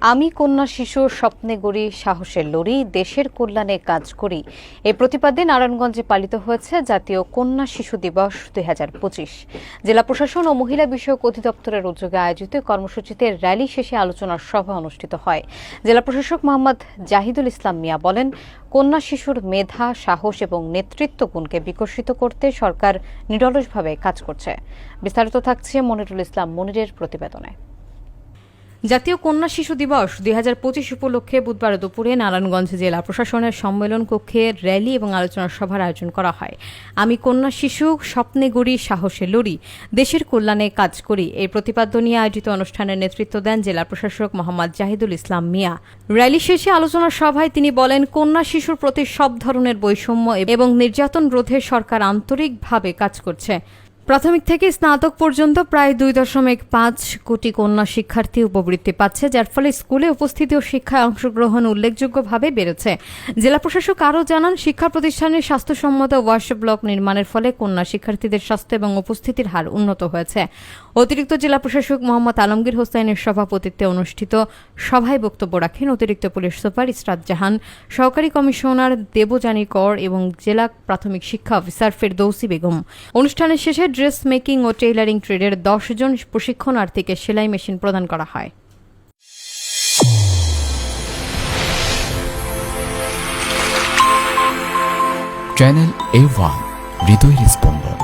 আমি কন্যা শিশুর স্বপ্নে গড়ি সাহসের লড়ি, দেশের কল্যাণে কাজ করি। এই প্রতিপাদ্যে নারায়ণগঞ্জে পালিত হয়েছে জাতীয় কন্যা শিশু দিবস 2025। জেলা প্রশাসন ও মহিলা বিষয়ক অধিদপ্তরের উদ্যোগে আয়োজিত কর্মসূচিতে র্যালি শেষে আলোচনার সভা অনুষ্ঠিত হয়। জেলা প্রশাসক মোহাম্মদ জাহিদুল ইসলাম মিয়া বলেন, কন্যা শিশুর মেধা, সাহস এবং নেতৃত্ব গুণকে বিকশিত করতে সরকার নিরলসভাবে কাজ করছে। বিস্তারিত থাকছে মনিরুল ইসলাম মনিরের প্রতিবেদনে। জাতীয় কন্যা শিশু দিবস 2025 উপলক্ষে বুধবার দুপুরে নারায়ণগঞ্জ জেলা প্রশাসনের সম্মেলন কক্ষে র্যালি এবং আলোচনা সভার আয়োজন করা হয়। আমি কন্যা শিশু স্বপ্নে গড়ি সাহসে লড়ি, দেশের কল্যাণে কাজ করি এই প্রতিপাদ্য নিয়ে আয়োজিত অনুষ্ঠানের নেতৃত্ব দেন জেলা প্রশাসক মোহাম্মদ জাহিদুল ইসলাম মিয়া। র্যালি শেষে আলোচনা সভায় তিনি বলেন, কন্যা শিশুর প্রতি সব ধরনের বৈষম্য এবং নির্যাতন রোধে সরকার আন্তরিকভাবে কাজ করছে। প্রাথমিক থেকে স্নাতক পর্যন্ত প্রায় 2.5 কোটি কন্যা শিক্ষার্থী উপবৃত্তি পাচ্ছে, যার ফলে স্কুলে উপস্থিতি ও শিক্ষায় অংশগ্রহণ উল্লেখযোগ্যভাবে বেড়েছে। জেলা প্রশাসক আরও জানান, শিক্ষা প্রতিষ্ঠানের স্বাস্থ্যসম্মত ওয়াশ ব্লক নির্মাণের ফলে কন্যা শিক্ষার্থীদের স্বাস্থ্য এবং উপস্থিতির হার উন্নত হয়েছে। অতিরিক্ত জেলা প্রশাসক মোহাম্মদ আলমগীর হোসেনের সভাপতিত্বে অনুষ্ঠিত সভায় বক্তব্য রাখেন অতিরিক্ত পুলিশ সুপার ইসরাত জাহান, সহকারী কমিশনার দেবযানী কর এবং জেলা প্রাথমিক শিক্ষা অফিসার ফেরদৌসী বেগম। অনুষ্ঠানের শেষে ড্রেস মেকিং ও টেইলারিং ট্রেডের 10 জন প্রশিক্ষণার্থীকে সেলাই মেশিন প্রদান করা হয়। চ্যানেল A1 হৃদয়ের স্পন্দন।